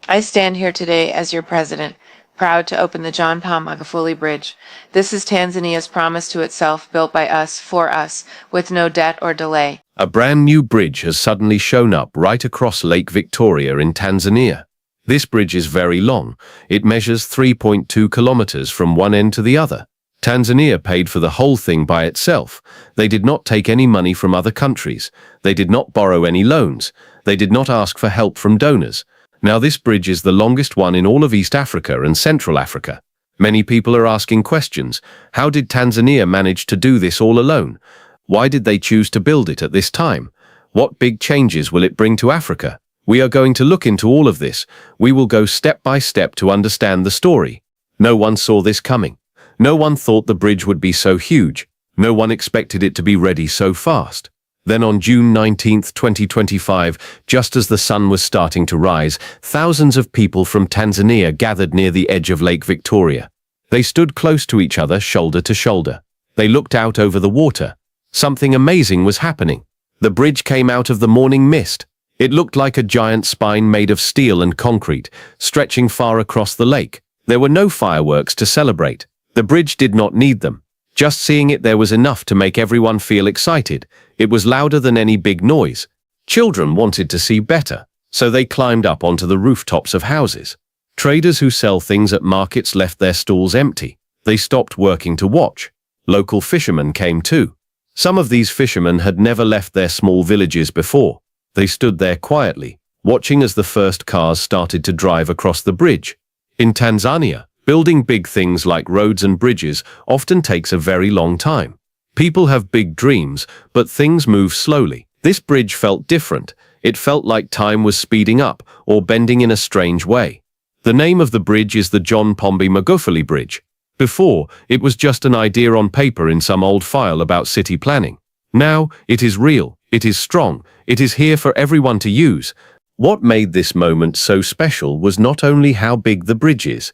I stand here today as your president, proud to open the John Pombe Magufuli Bridge. This is Tanzania's promise to itself, built by us, for us, with no debt or delay. A brand new bridge has suddenly shown up right across Lake Victoria in Tanzania. This bridge is very long. It measures 3.2 kilometers from one end to the other. Tanzania paid for the whole thing by itself. They did not take any money from other countries. They did not borrow any loans. They did not ask for help from donors. Now this bridge is the longest one in all of East Africa and Central Africa. Many people are asking questions. How did Tanzania manage to do this all alone? Why did they choose to build it at this time? What big changes will it bring to Africa? We are going to look into all of this. We will go step by step to understand the story. No one saw this coming. No one thought the bridge would be so huge. No one expected it to be ready so fast. Then on June 19, 2025, just as the sun was starting to rise, thousands of people from Tanzania gathered near the edge of Lake Victoria. They stood close to each other, shoulder to shoulder. They looked out over the water. Something amazing was happening. The bridge came out of the morning mist. It looked like a giant spine made of steel and concrete, stretching far across the lake. There were no fireworks to celebrate. The bridge did not need them. Just seeing it there was enough to make everyone feel excited. It was louder than any big noise. Children wanted to see better, so they climbed up onto the rooftops of houses. Traders who sell things at markets left their stalls empty. They stopped working to watch. Local fishermen came too. Some of these fishermen had never left their small villages before. They stood there quietly, watching as the first cars started to drive across the bridge. In Tanzania, building big things like roads and bridges often takes a very long time. People have big dreams, but things move slowly. This bridge felt different. It felt like time was speeding up or bending in a strange way. The name of the bridge is the John Pombe Magufuli Bridge. Before, it was just an idea on paper in some old file about city planning. Now, it is real, it is strong, it is here for everyone to use. What made this moment so special was not only how big the bridge is.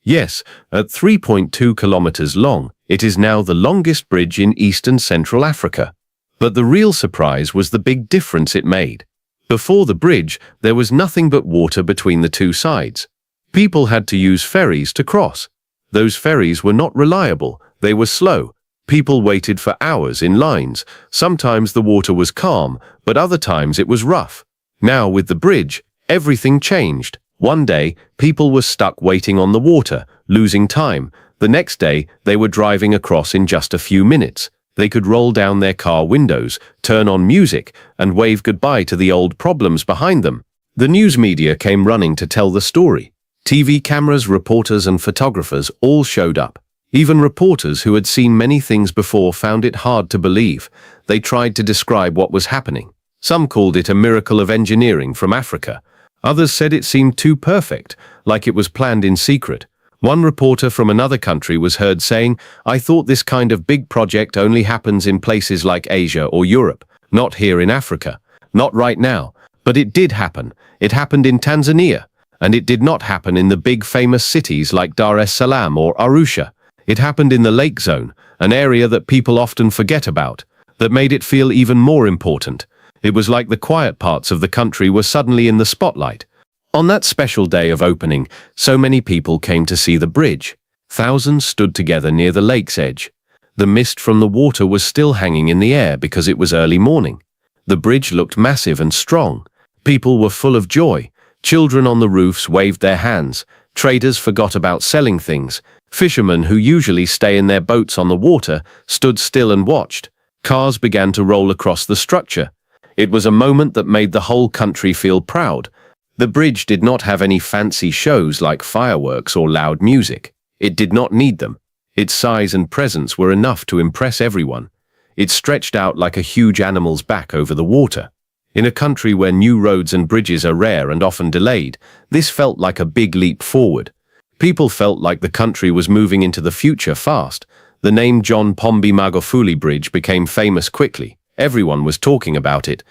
Yes, at 3.2 kilometers long, it is now the longest bridge in East and Central Africa. But the real surprise was the big difference it made. Before the bridge, there was nothing but water between the two sides. People had to use ferries to cross. Those ferries were not reliable, they were slow. People waited for hours in lines. Sometimes the water was calm, but other times it was rough. Now with the bridge, everything changed. One day, people were stuck waiting on the water, losing time. The next day, they were driving across in just a few minutes. They could roll down their car windows, turn on music, and wave goodbye to the old problems behind them. The news media came running to tell the story. TV cameras, reporters, and photographers all showed up. Even reporters who had seen many things before found it hard to believe. They tried to describe what was happening. Some called it a miracle of engineering from Africa. Others said it seemed too perfect, like it was planned in secret. One reporter from another country was heard saying, "I thought this kind of big project only happens in places like Asia or Europe, not here in Africa. Not right now." But it did happen. It happened in Tanzania. And it did not happen in the big famous cities like Dar es Salaam or Arusha. It happened in the Lake Zone, an area that people often forget about, that made it feel even more important. It was like the quiet parts of the country were suddenly in the spotlight. On that special day of opening, so many people came to see the bridge. Thousands stood together near the lake's edge. The mist from the water was still hanging in the air because it was early morning. The bridge looked massive and strong. People were full of joy. Children on the roofs waved their hands. Traders forgot about selling things. Fishermen who usually stay in their boats on the water stood still and watched. Cars began to roll across the structure. It was a moment that made the whole country feel proud. The bridge did not have any fancy shows like fireworks or loud music. It did not need them. Its size and presence were enough to impress everyone. It stretched out like a huge animal's back over the water. In a country where new roads and bridges are rare and often delayed, this felt like a big leap forward. People felt like the country was moving into the future fast. The name John Pombe Magufuli Bridge became famous quickly. Everyone was talking about it.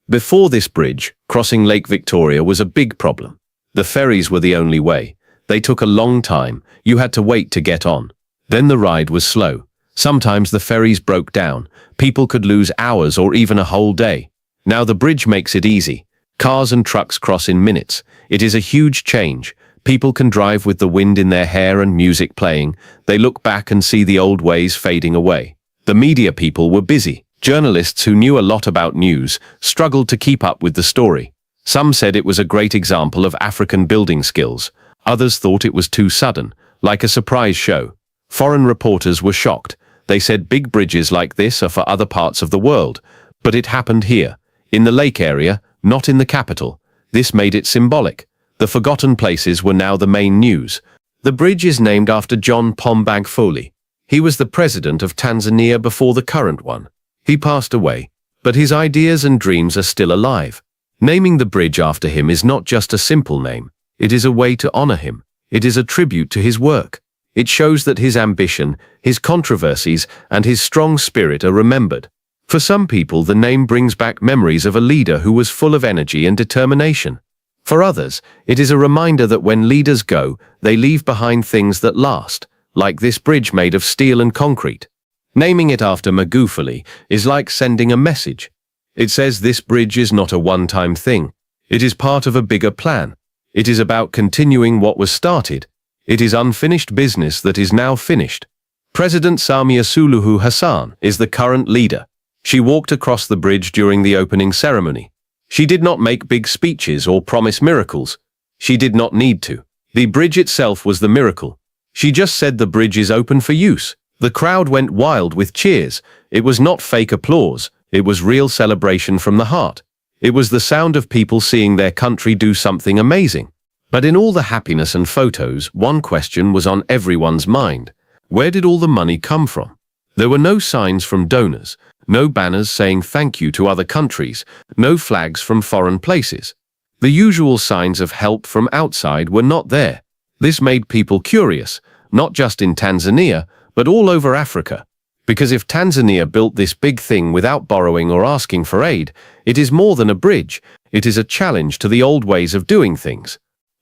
Before this bridge, crossing Lake Victoria was a big problem. The ferries were the only way. They took a long time. You had to wait to get on. Then the ride was slow. Sometimes the ferries broke down. People could lose hours or even a whole day. Now the bridge makes it easy. Cars and trucks cross in minutes. It is a huge change. People can drive with the wind in their hair and music playing. They look back and see the old ways fading away. The media people were busy. Journalists who knew a lot about news struggled to keep up with the story. Some said it was a great example of African building skills. Others thought it was too sudden, like a surprise show. Foreign reporters were shocked. They said big bridges like this are for other parts of the world. But it happened here, in the lake area, not in the capital. This made it symbolic. The forgotten places were now the main news. The bridge is named after John Pombe Magufuli. He was the president of Tanzania before the current one. He passed away, but his ideas and dreams are still alive. Naming the bridge after him is not just a simple name. It is a way to honor him. It is a tribute to his work. It shows that his ambition, his controversies, and his strong spirit are remembered. For some people, the name brings back memories of a leader who was full of energy and determination. For others, it is a reminder that when leaders go, they leave behind things that last, like this bridge made of steel and concrete. Naming it after Magufuli is like sending a message. It says this bridge is not a one-time thing. It is part of a bigger plan. It is about continuing what was started. It is unfinished business that is now finished. President Samia Suluhu Hassan is the current leader. She walked across the bridge during the opening ceremony. She did not make big speeches or promise miracles. She did not need to. The bridge itself was the miracle. She just said the bridge is open for use. The crowd went wild with cheers. It was not fake applause. It was real celebration from the heart. It was the sound of people seeing their country do something amazing. But in all the happiness and photos, one question was on everyone's mind. Where did all the money come from? There were no signs from donors, no banners saying thank you to other countries, no flags from foreign places. The usual signs of help from outside were not there. This made people curious, not just in Tanzania, but all over Africa. Because if Tanzania built this big thing without borrowing or asking for aid, it is more than a bridge. It is a challenge to the old ways of doing things.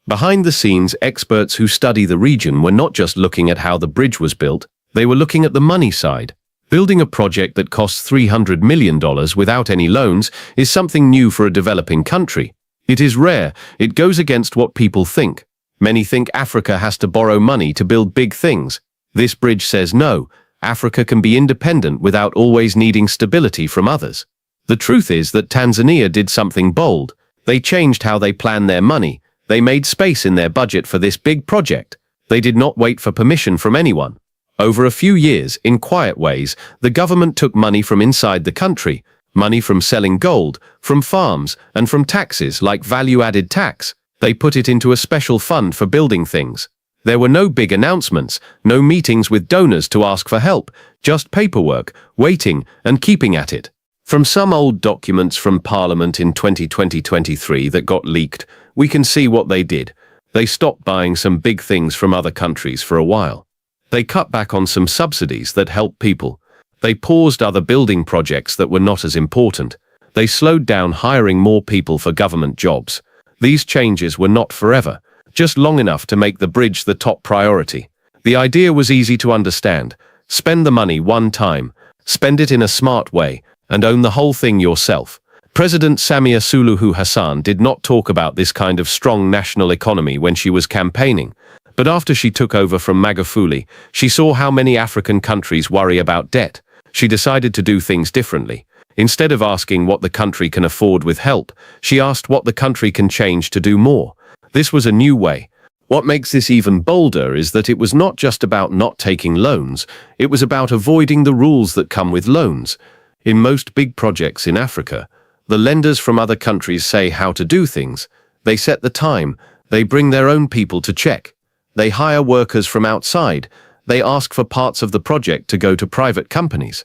Behind the scenes, experts who study the region were not just looking at how the bridge was built, they were looking at the money side. Building a project that costs $300 million without any loans is something new for a developing country. It is rare. It goes against what people think. Many think Africa has to borrow money to build big things. This bridge says no. Africa can be independent without always needing stability from others. The truth is that Tanzania did something bold. They changed how they plan their money. They made space in their budget for this big project. They did not wait for permission from anyone. Over a few years, in quiet ways, the government took money from inside the country, money from selling gold, from farms, and from taxes like value-added tax. They put it into a special fund for building things. There were no big announcements, no meetings with donors to ask for help, just paperwork, waiting, and keeping at it. From some old documents from Parliament in 2020-23 that got leaked, we can see what they did. They stopped buying some big things from other countries for a while. They cut back on some subsidies that helped people. They paused other building projects that were not as important. They slowed down hiring more people for government jobs. These changes were not forever, just long enough to make the bridge the top priority. The idea was easy to understand. Spend the money one time, spend it in a smart way, and own the whole thing yourself. President Samia Suluhu Hassan did not talk about this kind of strong national economy when she was campaigning. But after she took over from Magufuli, she saw how many African countries worry about debt. She decided to do things differently. Instead of asking what the country can afford with help, she asked what the country can change to do more. This was a new way. What makes this even bolder is that it was not just about not taking loans, it was about avoiding the rules that come with loans. In most big projects in Africa, the lenders from other countries say how to do things. They set the time, they bring their own people to check. They hire workers from outside. They ask for parts of the project to go to private companies.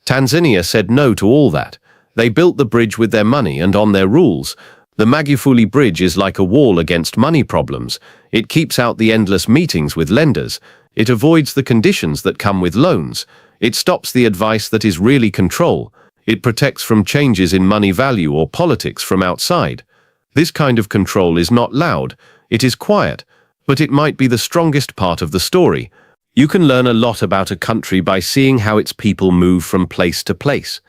Tanzania said no to all that. They built the bridge with their money and on their rules. The Magufuli Bridge is like a wall against money problems. It keeps out the endless meetings with lenders. It avoids the conditions that come with loans. It stops the advice that is really control. It protects from changes in money value or politics from outside. This kind of control is not loud. It is quiet. But it might be the strongest part of the story. You can learn a lot about a country by seeing how its people move from place to place.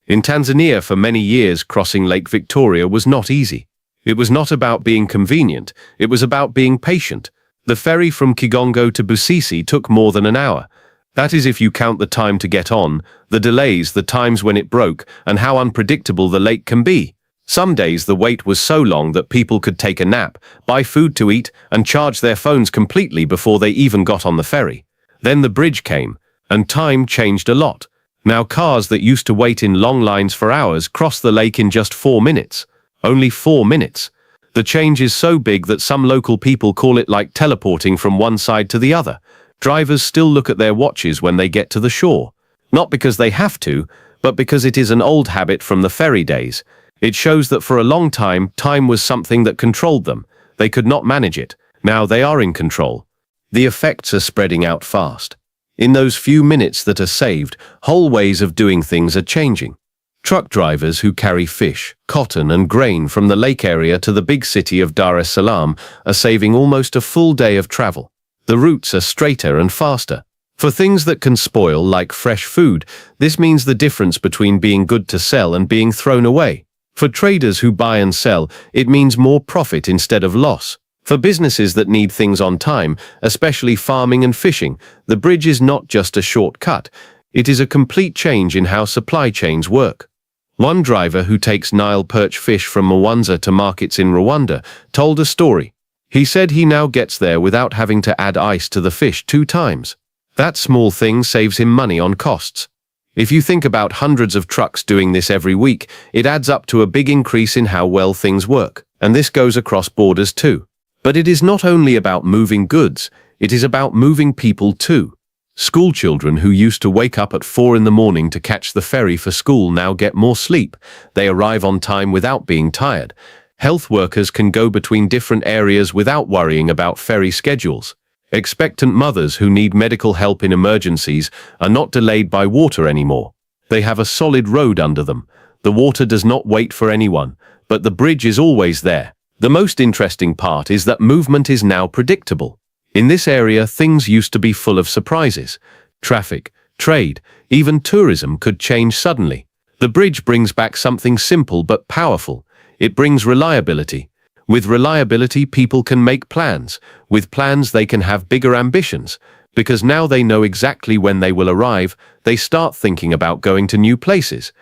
In Tanzania, for many years, crossing Lake Victoria was not easy. It was not about being convenient, it was about being patient. The ferry from Kigongo to Busisi took more than an hour. That is if you count the time to get on, the delays, the times when it broke, and how unpredictable the lake can be. Some days the wait was so long that people could take a nap, buy food to eat, and charge their phones completely before they even got on the ferry. Then the bridge came, and time changed a lot. Now cars that used to wait in long lines for hours cross the lake in just 4 minutes. Only 4 minutes. The change is so big that some local people call it like teleporting from one side to the other. Drivers still look at their watches when they get to the shore. Not because they have to, but because it is an old habit from the ferry days. It shows that for a long time, time was something that controlled them. They could not manage it. Now they are in control. The effects are spreading out fast. In those few minutes that are saved, whole ways of doing things are changing. Truck drivers who carry fish, cotton and grain from the lake area to the big city of Dar es Salaam are saving almost a full day of travel. The routes are straighter and faster. For things that can spoil, like fresh food, this means the difference between being good to sell and being thrown away. For traders who buy and sell, it means more profit instead of loss. For businesses that need things on time, especially farming and fishing, the bridge is not just a shortcut. It is a complete change in how supply chains work. One driver who takes Nile perch fish from Mwanza to markets in Rwanda told a story. He said he now gets there without having to add ice to the fish 2 times. That small thing saves him money on costs. If you think about hundreds of trucks doing this every week, it adds up to a big increase in how well things work. And this goes across borders too. But it is not only about moving goods, it is about moving people too. School children who used to wake up at 4 in the morning to catch the ferry for school now get more sleep. They arrive on time without being tired. Health workers can go between different areas without worrying about ferry schedules. Expectant mothers who need medical help in emergencies are not delayed by water anymore. They have a solid road under them. The water does not wait for anyone, but the bridge is always there. The most interesting part is that movement is now predictable. In this area, things used to be full of surprises. Traffic, trade, even tourism could change suddenly. The bridge brings back something simple but powerful. It brings reliability. With reliability, people can make plans. With plans, they can have bigger ambitions. Because now they know exactly when they will arrive, they start thinking about going to new places.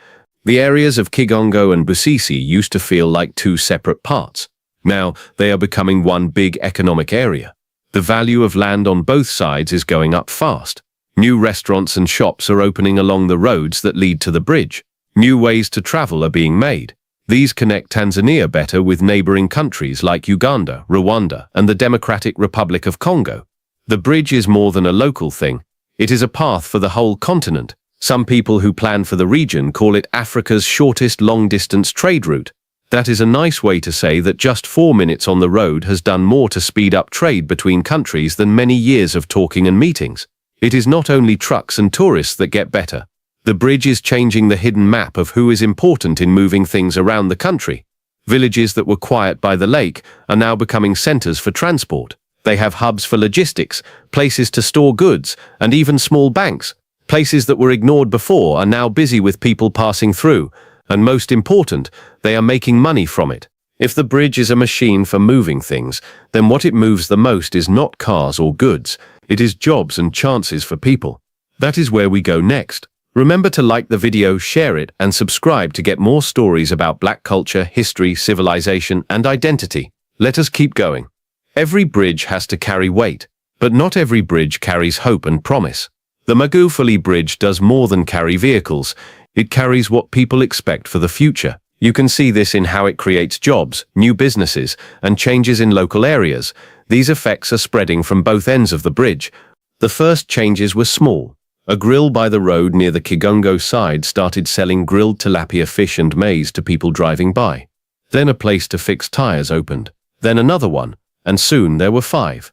The areas of Kigongo and Busisi used to feel like 2 separate parts. Now, they are becoming one big economic area. The value of land on both sides is going up fast. New restaurants and shops are opening along the roads that lead to the bridge. New ways to travel are being made. These connect Tanzania better with neighboring countries like Uganda, Rwanda, and the Democratic Republic of Congo. The bridge is more than a local thing. It is a path for the whole continent. Some people who plan for the region call it Africa's shortest long-distance trade route. That is a nice way to say that just 4 minutes on the road has done more to speed up trade between countries than many years of talking and meetings. It is not only trucks and tourists that get better. The bridge is changing the hidden map of who is important in moving things around the country. Villages that were quiet by the lake are now becoming centers for transport. They have hubs for logistics, places to store goods, and even small banks. Places that were ignored before are now busy with people passing through. And most important, they are making money from it. If the bridge is a machine for moving things, then what it moves the most is not cars or goods. It is jobs and chances for people. That is where we go next. Remember to like the video, share it, and subscribe to get more stories about Black culture, history, civilization, and identity. Let us keep going. Every bridge has to carry weight, but not every bridge carries hope and promise. The Magufuli Bridge does more than carry vehicles. It carries what people expect for the future. You can see this in how it creates jobs, new businesses, and changes in local areas. These effects are spreading from both ends of the bridge. The first changes were small. A grill by the road near the Kigongo side started selling grilled tilapia fish and maize to people driving by. Then a place to fix tires opened. Then another one, and soon there were 5.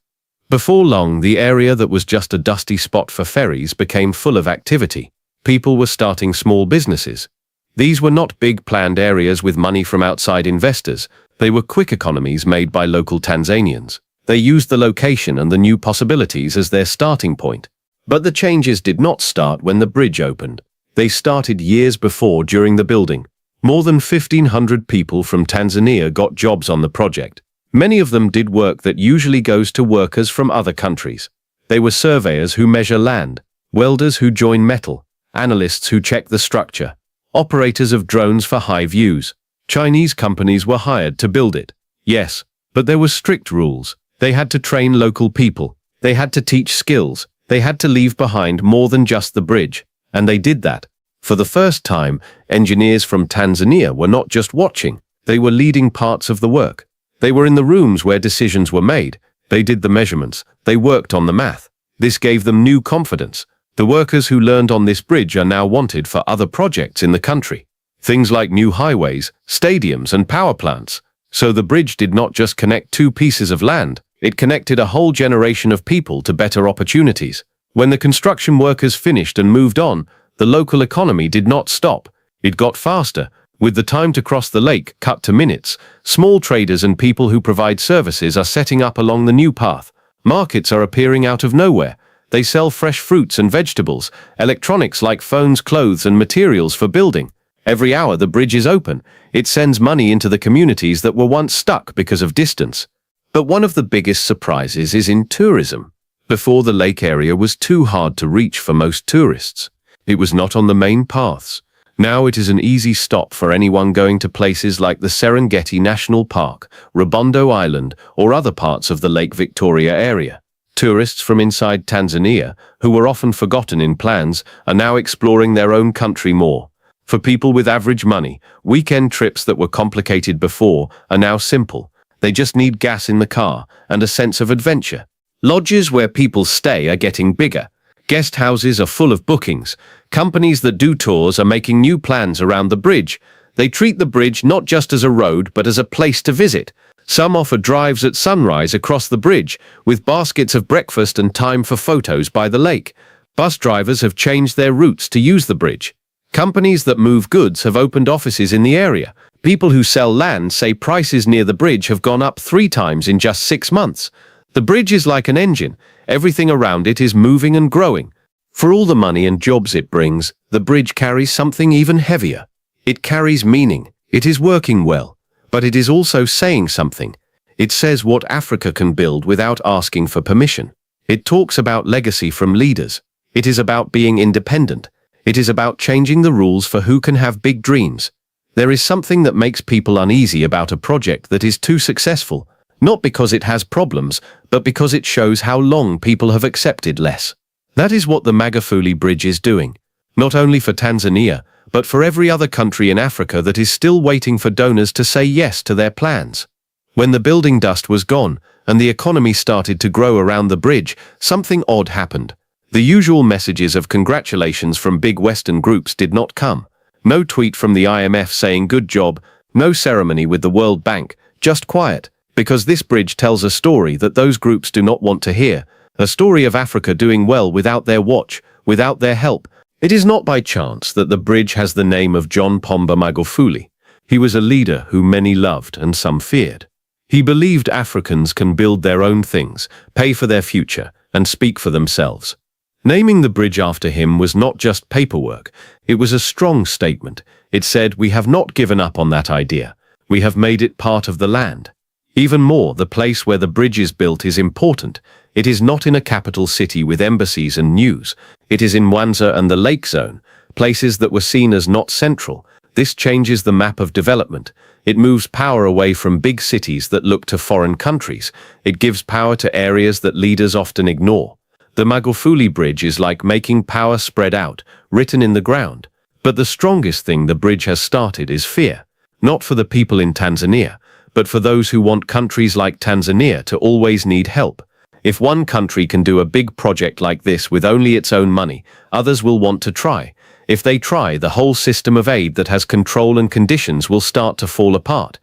Before long, the area that was just a dusty spot for ferries became full of activity. People were starting small businesses. These were not big planned areas with money from outside investors. They were quick economies made by local Tanzanians. They used the location and the new possibilities as their starting point. But the changes did not start when the bridge opened. They started years before during the building. More than 1,500 people from Tanzania got jobs on the project. Many of them did work that usually goes to workers from other countries. They were surveyors who measure land, welders who join metal, analysts who check the structure, operators of drones for high views. Chinese companies were hired to build it. Yes, but there were strict rules. They had to train local people. They had to teach skills. They had to leave behind more than just the bridge. And they did that. For the first time, engineers from Tanzania were not just watching. They were leading parts of the work. They were in the rooms where decisions were made. They did the measurements. They worked on the math. This gave them new confidence. The workers who learned on this bridge are now wanted for other projects in the country. Things like new highways, stadiums, and power plants. So the bridge did not just connect two pieces of land. It connected a whole generation of people to better opportunities. When the construction workers finished and moved on, the local economy did not stop. It got faster. With the time to cross the lake cut to minutes, small traders and people who provide services are setting up along the new path. Markets are appearing out of nowhere. They sell fresh fruits and vegetables, electronics like phones, clothes, and materials for building. Every hour the bridge is open. It sends money into the communities that were once stuck because of distance. But one of the biggest surprises is in tourism. Before, the lake area was too hard to reach for most tourists. It was not on the main paths. Now it is an easy stop for anyone going to places like the Serengeti National Park, Rubondo Island, or other parts of the Lake Victoria area. Tourists from inside Tanzania, who were often forgotten in plans, are now exploring their own country more. For people with average money, weekend trips that were complicated before are now simple. They just need gas in the car and a sense of adventure. Lodges where people stay are getting bigger. Guest houses are full of bookings. Companies that do tours are making new plans around the bridge. They treat the bridge not just as a road, but as a place to visit. Some offer drives at sunrise across the bridge, with baskets of breakfast and time for photos by the lake. Bus drivers have changed their routes to use the bridge. Companies that move goods have opened offices in the area. People who sell land say prices near the bridge have gone up 3 times in just 6 months. The bridge is like an engine. Everything around it is moving and growing. For all the money and jobs it brings, the bridge carries something even heavier. It carries meaning. It is working well. But it is also saying something. It says what Africa can build without asking for permission. It talks about legacy from leaders. It is about being independent. It is about changing the rules for who can have big dreams. There is something that makes people uneasy about a project that is too successful, not because it has problems, but because it shows how long people have accepted less. That is what the Magufuli Bridge is doing, not only for Tanzania, but for every other country in Africa that is still waiting for donors to say yes to their plans. When the building dust was gone and the economy started to grow around the bridge, something odd happened. The usual messages of congratulations from big Western groups did not come. No tweet from the IMF saying good job, no ceremony with the World Bank, just quiet, because this bridge tells a story that those groups do not want to hear, a story of Africa doing well without their watch, without their help. It is not by chance that the bridge has the name of John Pombe Magufuli. He was a leader who many loved and some feared. He believed Africans can build their own things, pay for their future, and speak for themselves. Naming the bridge after him was not just paperwork. It was a strong statement. It said, we have not given up on that idea. We have made it part of the land. Even more, the place where the bridge is built is important. It is not in a capital city with embassies and news. It is in Mwanza and the Lake Zone, places that were seen as not central. This changes the map of development. It moves power away from big cities that look to foreign countries. It gives power to areas that leaders often ignore. The Magufuli Bridge is like making power spread out, written in the ground. But the strongest thing the bridge has started is fear. Not for the people in Tanzania, but for those who want countries like Tanzania to always need help. If one country can do a big project like this with only its own money, others will want to try. If they try, the whole system of aid that has control and conditions will start to fall apart.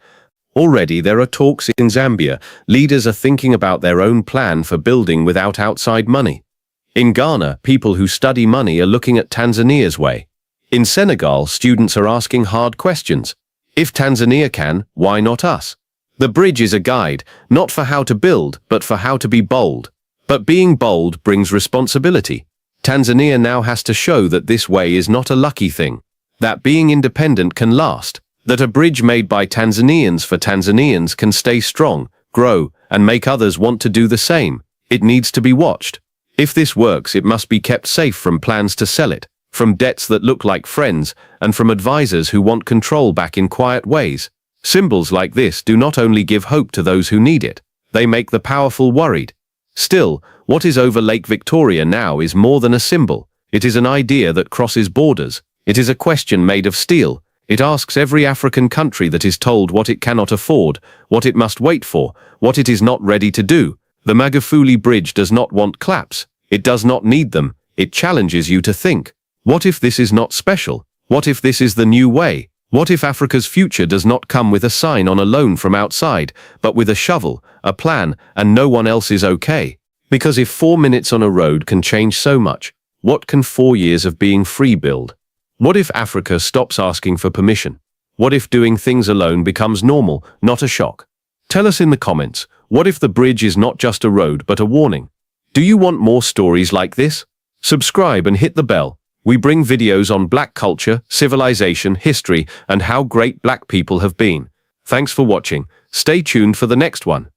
Already there are talks in Zambia. Leaders are thinking about their own plan for building without outside money. In Ghana, people who study money are looking at Tanzania's way. In Senegal, students are asking hard questions. If Tanzania can, why not us? The bridge is a guide, not for how to build, but for how to be bold. But being bold brings responsibility. Tanzania now has to show that this way is not a lucky thing, that being independent can last, That a bridge made by Tanzanians for Tanzanians can stay strong, grow, and make others want to do the same. It needs to be watched. If this works, it must be kept safe from plans to sell it, from debts that look like friends, and from advisors who want control back in quiet ways. Symbols like this do not only give hope to those who need it, they make the powerful worried. Still, what is over Lake Victoria now is more than a symbol. It is an idea that crosses borders. It is a question made of steel. It asks every African country that is told what it cannot afford, what it must wait for, what it is not ready to do. The Magufuli Bridge does not want claps. It does not need them. It challenges you to think. What if this is not special? What if this is the new way? What if Africa's future does not come with a sign on a loan from outside, but with a shovel, a plan, and no one else is okay? Because if 4 minutes on a road can change so much, what can 4 years of being free build? What if Africa stops asking for permission? What if doing things alone becomes normal, not a shock? Tell us in the comments, what if the bridge is not just a road but a warning? Do you want more stories like this? Subscribe and hit the bell. We bring videos on Black culture, civilization, history, and how great Black people have been. Thanks for watching. Stay tuned for the next one.